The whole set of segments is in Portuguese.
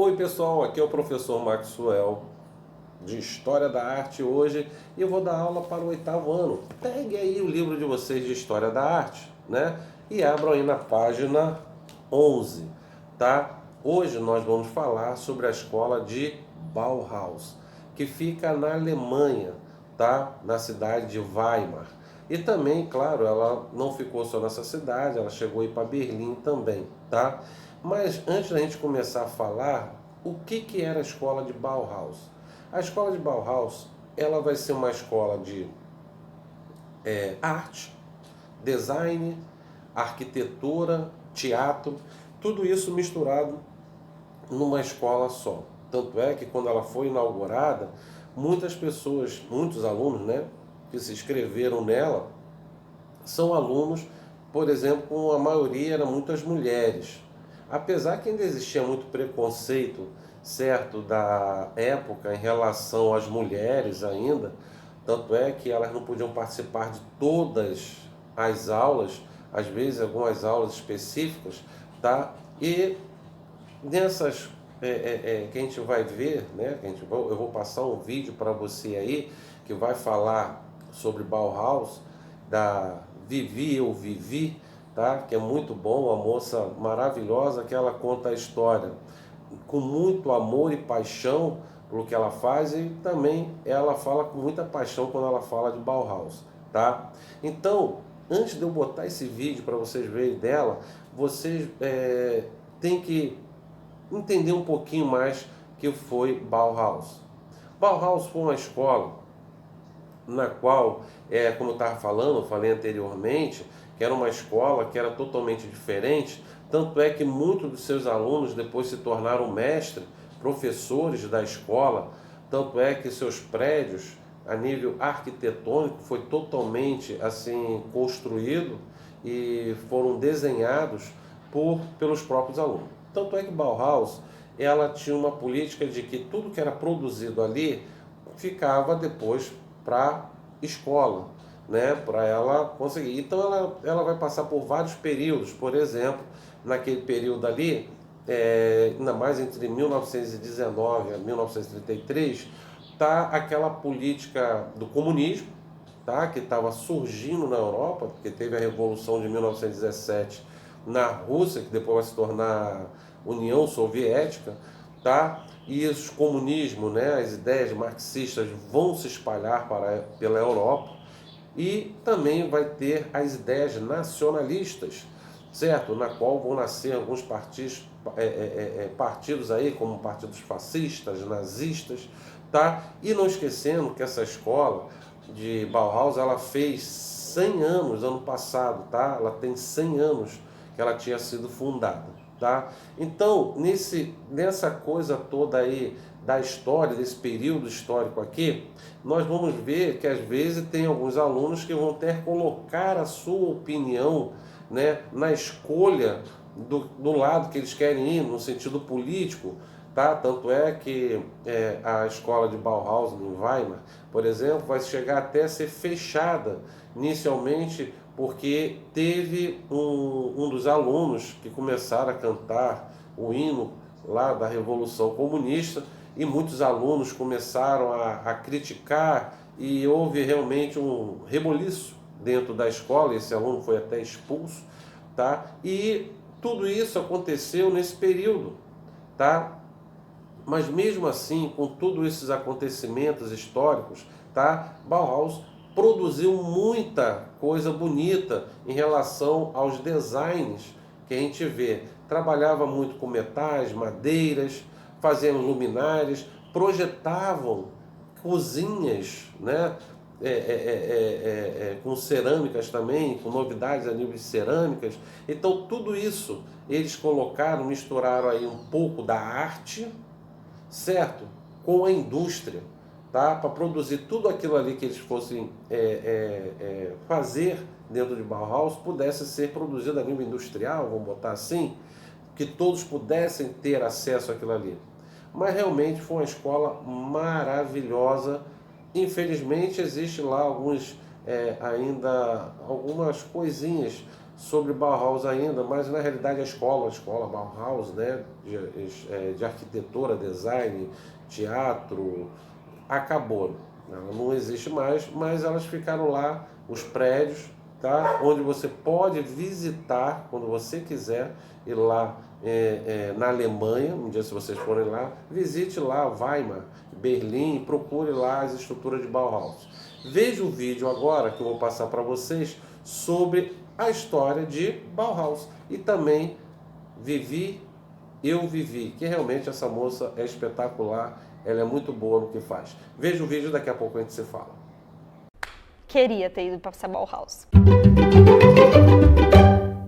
Oi pessoal, aqui é o professor Maxwell de História da Arte hoje e eu vou dar aula para o oitavo ano. Pegue aí o livro de vocês de História da Arte, né? E abram aí na página 11, tá? Hoje nós vamos falar sobre a escola de Bauhaus, que fica na Alemanha, tá? Na cidade de Weimar. E também, claro, ela não ficou só nessa cidade, ela chegou a ir para Berlim também, tá? Mas antes da gente começar a falar, o que era a escola de Bauhaus? A escola de Bauhaus, ela vai ser uma escola de arte, design, arquitetura, teatro, tudo isso misturado numa escola só. Tanto é que quando ela foi inaugurada, muitas pessoas, muitos alunos, né, que se inscreveram nela, são alunos, por exemplo, a maioria eram muitas mulheres. Apesar que ainda existia muito preconceito, certo, da época em relação às mulheres ainda, tanto é que elas não podiam participar de todas as aulas, às vezes algumas aulas específicas, tá? E nessas que a gente vai ver, né? Eu vou passar um vídeo para você aí que vai falar sobre Bauhaus, da Vivi ou Vivi, tá? Que é muito bom, uma moça maravilhosa que ela conta a história com muito amor e paixão pelo que ela faz e também ela fala com muita paixão quando ela fala de Bauhaus, tá? Então, antes de eu botar esse vídeo para vocês verem dela, vocês têm que entender um pouquinho mais que foi Bauhaus. Bauhaus foi uma escola na qual, como eu estava falando, eu falei anteriormente, que era uma escola que era totalmente diferente, tanto é que muitos dos seus alunos depois se tornaram mestres, professores da escola, tanto é que seus prédios, a nível arquitetônico, foi totalmente assim construído e foram desenhados pelos próprios alunos. Tanto é que Bauhaus, ela tinha uma política de que tudo que era produzido ali ficava depois para escola, né, para ela conseguir. Então ela vai passar por vários períodos, por exemplo, naquele período ali, ainda mais entre 1919 a 1933, tá aquela política do comunismo, tá, que estava surgindo na Europa, porque teve a Revolução de 1917 na Rússia, que depois vai se tornar União Soviética, tá? E esse comunismo, né, as ideias marxistas vão se espalhar pela Europa e também vai ter as ideias nacionalistas, certo? Na qual vão nascer alguns partidos aí, como partidos fascistas, nazistas, tá? E não esquecendo que essa escola de Bauhaus, ela fez 100 anos ano passado, tá? Ela tem 100 anos que ela tinha sido fundada, tá? Então, nessa coisa toda aí da história, desse período histórico aqui, nós vamos ver que às vezes tem alguns alunos que vão ter que colocar a sua opinião, né, na escolha do lado que eles querem ir, no sentido político, tá? Tanto é que a escola de Bauhaus em Weimar, por exemplo, vai chegar até a ser fechada inicialmente porque teve um dos alunos que começaram a cantar o hino lá da Revolução Comunista e muitos alunos começaram a criticar e houve realmente um reboliço dentro da escola, esse aluno foi até expulso, tá? E tudo isso aconteceu nesse período, tá? Mas mesmo assim, com todos esses acontecimentos históricos, tá? Bauhaus produziu muita coisa bonita em relação aos designs que a gente vê. Trabalhava muito com metais, madeiras, faziam luminárias, projetavam cozinhas, né? Com cerâmicas também, com novidades a nível de cerâmicas. Então tudo isso eles colocaram, misturaram aí um pouco da arte, certo? Com a indústria, tá? Para produzir tudo aquilo ali que eles fossem fazer dentro de Bauhaus pudesse ser produzido a nível industrial, vamos botar assim, que todos pudessem ter acesso àquilo ali. Mas realmente foi uma escola maravilhosa. Infelizmente existe lá ainda algumas coisinhas, sobre Bauhaus ainda, mas na realidade a escola Bauhaus, né, de arquitetura, design, teatro, acabou. Ela não existe mais, mas elas ficaram lá, os prédios, tá? Onde você pode visitar quando você quiser ir lá na Alemanha. Um dia, se vocês forem lá, visite lá Weimar, Berlim, procure lá as estruturas de Bauhaus. Veja o vídeo agora que eu vou passar para vocês sobre a história de Bauhaus e também Eu Vivi, que realmente essa moça é espetacular, ela é muito boa no que faz. Veja o vídeo, daqui a pouco a gente se fala. Queria ter ido para essa Bauhaus.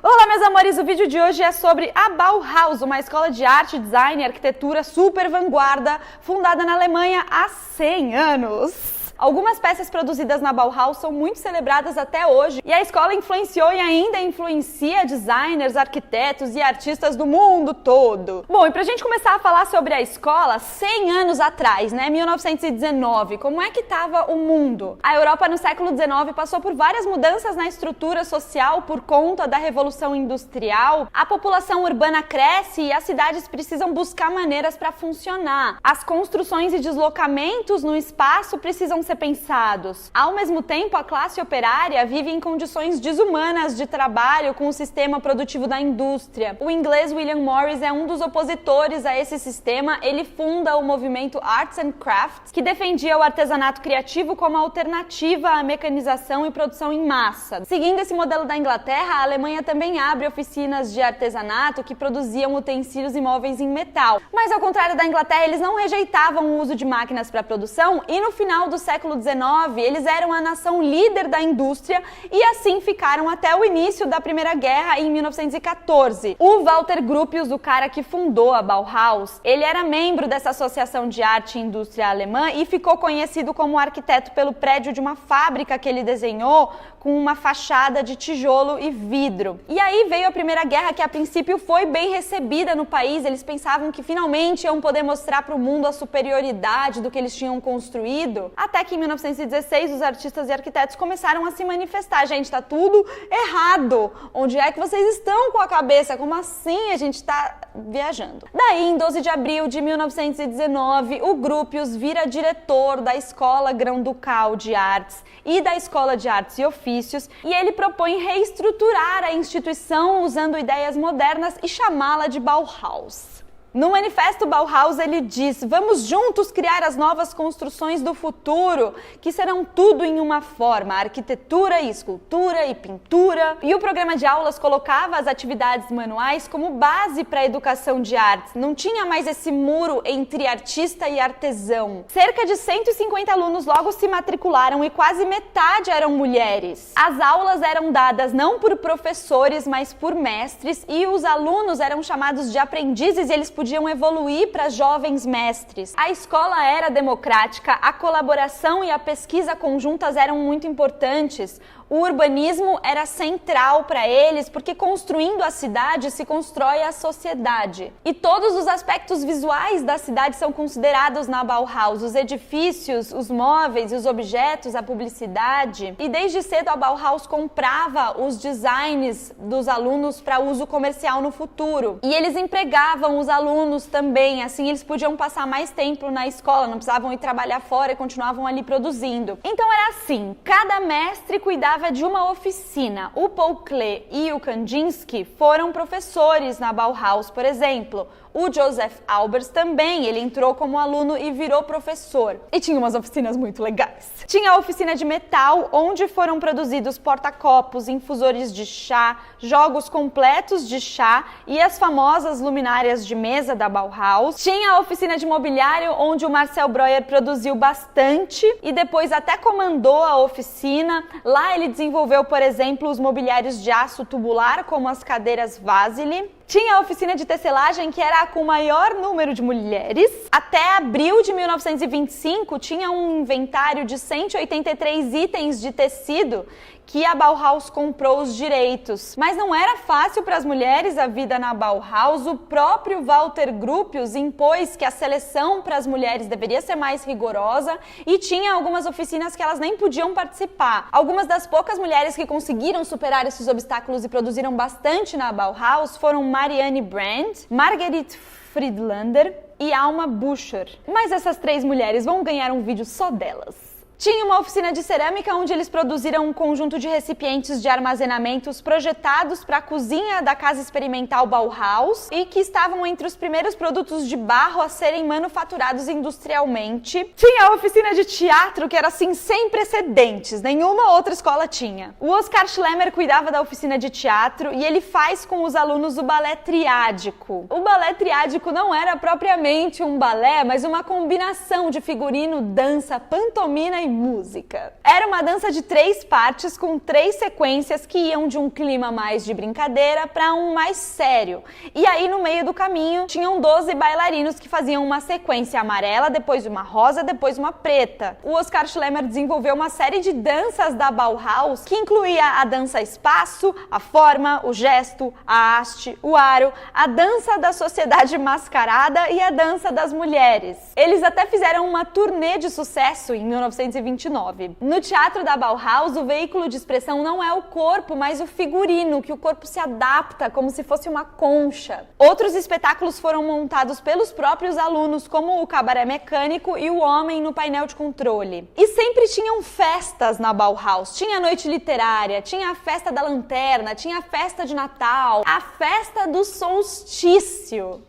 Olá, meus amores, o vídeo de hoje é sobre a Bauhaus, uma escola de arte, design e arquitetura super vanguarda, fundada na Alemanha há 100 anos. Algumas peças produzidas na Bauhaus são muito celebradas até hoje e a escola influenciou e ainda influencia designers, arquitetos e artistas do mundo todo. Bom, e pra gente começar a falar sobre a escola, 100 anos atrás, né, 1919, como é que estava o mundo? A Europa no século XIX passou por várias mudanças na estrutura social por conta da Revolução Industrial. A população urbana cresce e as cidades precisam buscar maneiras para funcionar. As construções e deslocamentos no espaço precisam ser pensados. Ao mesmo tempo, a classe operária vive em condições desumanas de trabalho com o sistema produtivo da indústria. O inglês William Morris é um dos opositores a esse sistema. Ele funda o movimento Arts and Crafts, que defendia o artesanato criativo como alternativa à mecanização e produção em massa. Seguindo esse modelo da Inglaterra, a Alemanha também abre oficinas de artesanato que produziam utensílios e móveis em metal. Mas ao contrário da Inglaterra, eles não rejeitavam o uso de máquinas para produção e no final do século XIX, eles eram a nação líder da indústria e assim ficaram até o início da Primeira Guerra em 1914. O Walter Gropius, o cara que fundou a Bauhaus, ele era membro dessa associação de arte e indústria alemã e ficou conhecido como arquiteto pelo prédio de uma fábrica que ele desenhou com uma fachada de tijolo e vidro. E aí veio a Primeira Guerra, que a princípio foi bem recebida no país. Eles pensavam que finalmente iam poder mostrar para o mundo a superioridade do que eles tinham construído. Até que em 1916 os artistas e arquitetos começaram a se manifestar. Gente, tá tudo errado. Onde é que vocês estão com a cabeça? Como assim a gente tá viajando? Daí, em 12 de abril de 1919, o Gropius vira diretor da Escola Grão-Ducal de Artes e da Escola de Artes e Ofícios, e ele propõe reestruturar a instituição usando ideias modernas e chamá-la de Bauhaus. No manifesto Bauhaus ele diz: vamos juntos criar as novas construções do futuro, que serão tudo em uma forma, arquitetura e escultura e pintura. E o programa de aulas colocava as atividades manuais como base para a educação de artes. Não tinha mais esse muro entre artista e artesão. Cerca de 150 alunos logo se matricularam e quase metade eram mulheres. As aulas eram dadas não por professores, mas por mestres, e os alunos eram chamados de aprendizes e eles podiam evoluir para jovens mestres. A escola era democrática, a colaboração e a pesquisa conjuntas eram muito importantes. O urbanismo era central para eles, porque construindo a cidade se constrói a sociedade. E todos os aspectos visuais da cidade são considerados na Bauhaus: os edifícios, os móveis, os objetos, a publicidade. E desde cedo a Bauhaus comprava os designs dos alunos para uso comercial no futuro. E eles empregavam os alunos também, assim eles podiam passar mais tempo na escola, não precisavam ir trabalhar fora e continuavam ali produzindo. Então era assim, cada mestre cuidava de uma oficina. O Paul Klee e o Kandinsky foram professores na Bauhaus, por exemplo. O Joseph Albers também, ele entrou como aluno e virou professor. E tinha umas oficinas muito legais. Tinha a oficina de metal, onde foram produzidos porta-copos, infusores de chá, jogos completos de chá e as famosas luminárias de mesa da Bauhaus. Tinha a oficina de mobiliário, onde o Marcel Breuer produziu bastante e depois até comandou a oficina. Lá ele desenvolveu, por exemplo, os mobiliários de aço tubular, como as cadeiras Vasily. Tinha a oficina de tecelagem, que era a com maior número de mulheres. Até abril de 1925, tinha um inventário de 183 itens de tecido que a Bauhaus comprou os direitos. Mas não era fácil para as mulheres a vida na Bauhaus. O próprio Walter Gropius impôs que a seleção para as mulheres deveria ser mais rigorosa e tinha algumas oficinas que elas nem podiam participar. Algumas das poucas mulheres que conseguiram superar esses obstáculos e produziram bastante na Bauhaus foram Marianne Brandt, Marguerite Friedlander e Alma Bucher. Mas essas 3 mulheres vão ganhar um vídeo só delas. Tinha uma oficina de cerâmica onde eles produziram um conjunto de recipientes de armazenamentos projetados para a cozinha da Casa Experimental Bauhaus e que estavam entre os primeiros produtos de barro a serem manufaturados industrialmente. Tinha a oficina de teatro, que era assim sem precedentes, nenhuma outra escola tinha. O Oscar Schlemmer cuidava da oficina de teatro e ele faz com os alunos o balé triádico. O balé triádico não era propriamente um balé, mas uma combinação de figurino, dança, pantomima e música. Era uma dança de 3 partes com 3 sequências que iam de um clima mais de brincadeira para um mais sério. E aí no meio do caminho tinham 12 bailarinos que faziam uma sequência amarela, depois uma rosa, depois uma preta. O Oscar Schlemmer desenvolveu uma série de danças da Bauhaus que incluía a dança espaço, a forma, o gesto, a haste, o aro, a dança da sociedade mascarada e a dança das mulheres. Eles até fizeram uma turnê de sucesso em 1929. No teatro da Bauhaus, o veículo de expressão não é o corpo, mas o figurino, que o corpo se adapta como se fosse uma concha. Outros espetáculos foram montados pelos próprios alunos, como o cabaré mecânico e o homem no painel de controle. E sempre tinham festas na Bauhaus. Tinha a noite literária, tinha a festa da lanterna, tinha a festa de Natal, a festa do solstício.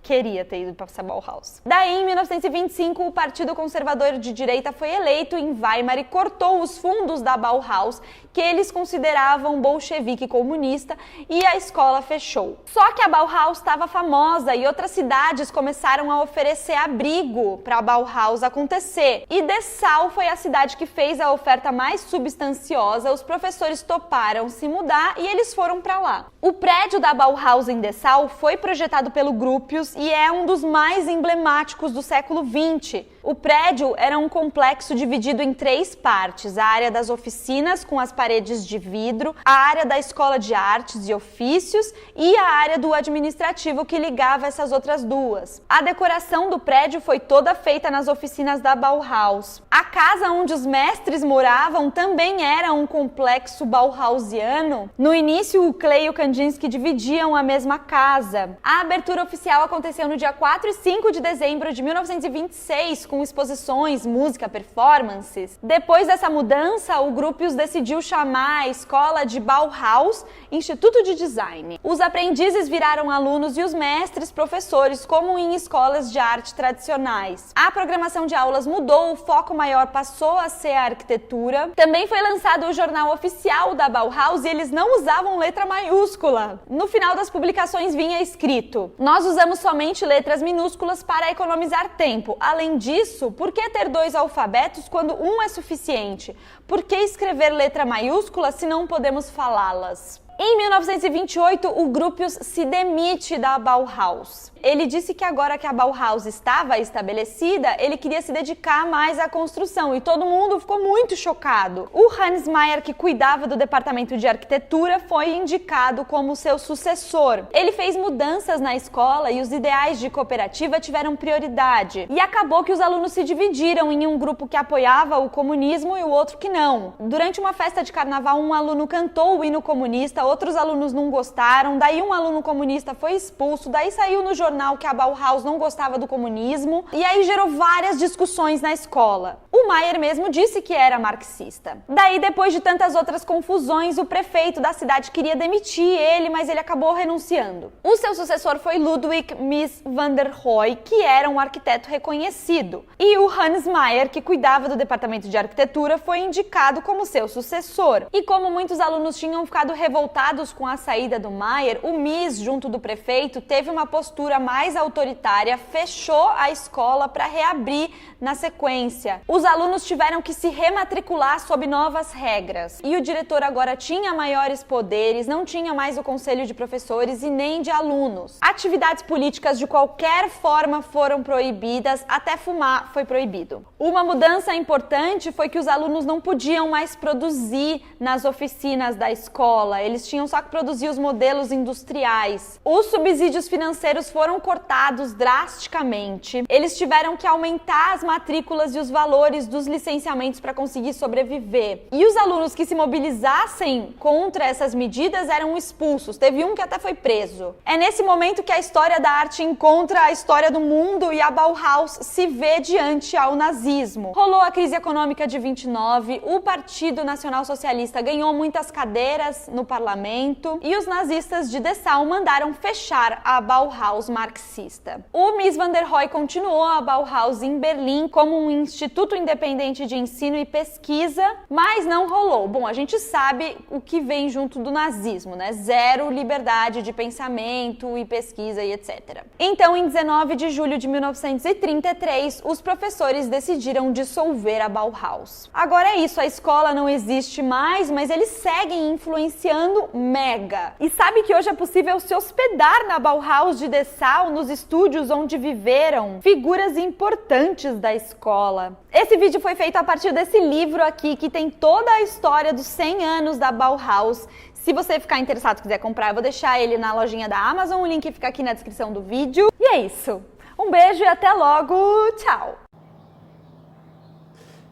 Queria ter ido para essa Bauhaus. Daí, em 1925, o Partido Conservador de Direita foi eleito em Weimar e cortou os fundos da Bauhaus, que eles consideravam bolchevique comunista, e a escola fechou. Só que a Bauhaus estava famosa e outras cidades começaram a oferecer abrigo para a Bauhaus acontecer. E Dessau foi a cidade que fez a oferta mais substanciosa. Os professores toparam se mudar e eles foram para lá. O prédio da Bauhaus em Dessau foi projetado pelo Gropius e é um dos mais emblemáticos do século XX. O prédio era um complexo dividido em 3 partes: a área das oficinas, com as paredes de vidro, a área da escola de artes e ofícios e a área do administrativo, que ligava essas outras 2. A decoração do prédio foi toda feita nas oficinas da Bauhaus. A casa onde os mestres moravam também era um complexo bauhausiano. No início, o Clay e o Kandinsky dividiam a mesma casa. A abertura oficial aconteceu no dia 4 e 5 de dezembro de 1926, com exposições, música, performances. Depois dessa mudança, o Gropius decidiu chamar a escola de Bauhaus Instituto de Design. Os aprendizes viraram alunos e os mestres professores, como em escolas de arte tradicionais. A programação de aulas mudou, o foco maior passou a ser a arquitetura. Também foi lançado o jornal oficial da Bauhaus e eles não usavam letra maiúscula. No final das publicações vinha escrito: "Nós usamos somente letras minúsculas para economizar tempo. Além disso, por que ter 2 alfabetos quando um é suficiente? Por que escrever letra maiúscula se não podemos falá-las?" Em 1928, o Gropius se demite da Bauhaus. Ele disse que agora que a Bauhaus estava estabelecida, ele queria se dedicar mais à construção, e todo mundo ficou muito chocado. O Hans Mayer, que cuidava do departamento de arquitetura, foi indicado como seu sucessor. Ele fez mudanças na escola e os ideais de cooperativa tiveram prioridade. E acabou que os alunos se dividiram em um grupo que apoiava o comunismo e o outro que não. Durante uma festa de carnaval, um aluno cantou o hino comunista, outros alunos não gostaram, daí um aluno comunista foi expulso, daí saiu no jornal que a Bauhaus não gostava do comunismo, e aí gerou várias discussões na escola. O Mayer mesmo disse que era marxista. Daí, depois de tantas outras confusões, o prefeito da cidade queria demitir ele, mas ele acabou renunciando. O seu sucessor foi Ludwig Mies van der Rohe, que era um arquiteto reconhecido. E o Hans Mayer, que cuidava do departamento de arquitetura, foi indicado como seu sucessor. E como muitos alunos tinham ficado revoltados com a saída do Mayer, o Mies, junto do prefeito, teve uma postura mais autoritária, fechou a escola para reabrir na sequência. Os alunos alunos tiveram que se rematricular sob novas regras. E o diretor agora tinha maiores poderes, não tinha mais o conselho de professores e nem de alunos. Atividades políticas de qualquer forma foram proibidas, até fumar foi proibido. Uma mudança importante foi que os alunos não podiam mais produzir nas oficinas da escola, eles tinham só que produzir os modelos industriais. Os subsídios financeiros foram cortados drasticamente, eles tiveram que aumentar as matrículas e os valores dos licenciamentos para conseguir sobreviver. E os alunos que se mobilizassem contra essas medidas eram expulsos, teve um que até foi preso. É nesse momento que a história da arte encontra a história do mundo e a Bauhaus se vê diante ao nazismo. Rolou a crise econômica de 29, o Partido Nacional Socialista ganhou muitas cadeiras no parlamento e os nazistas de Dessau mandaram fechar a Bauhaus marxista. O Mies van der Rohe continuou a Bauhaus em Berlim como um instituto independente de ensino e pesquisa, mas não rolou. Bom, a gente sabe o que vem junto do nazismo, né? Zero liberdade de pensamento e pesquisa e etc. Então, em 19 de julho de 1933, os professores decidiram dissolver a Bauhaus. Agora é isso, a escola não existe mais, mas eles seguem influenciando mega. E sabe que hoje é possível se hospedar na Bauhaus de Dessau, nos estúdios onde viveram figuras importantes da escola. Esse vídeo foi feito a partir desse livro aqui, que tem toda a história dos 100 anos da Bauhaus. Se você ficar interessado e quiser comprar, eu vou deixar ele na lojinha da Amazon, o link fica aqui na descrição do vídeo. E é isso. Um beijo e até logo. Tchau!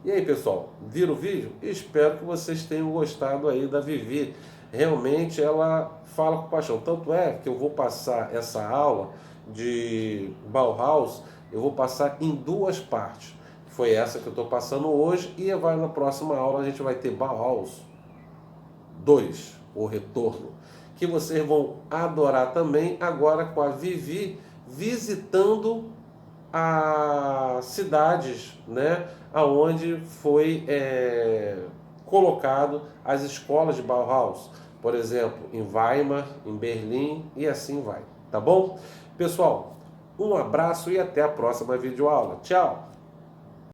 E aí, pessoal, viram o vídeo? Espero que vocês tenham gostado aí da Vivi. Realmente ela fala com paixão. Tanto é que eu vou passar essa aula de Bauhaus, eu vou passar em duas partes. Foi essa que eu estou passando hoje e vai na próxima aula a gente vai ter Bauhaus 2, o retorno, que vocês vão adorar também agora com a Vivi visitando as cidades, né, aonde foi colocado as escolas de Bauhaus, por exemplo, em Weimar, em Berlim e assim vai, tá bom? Pessoal, um abraço e até a próxima videoaula. Tchau!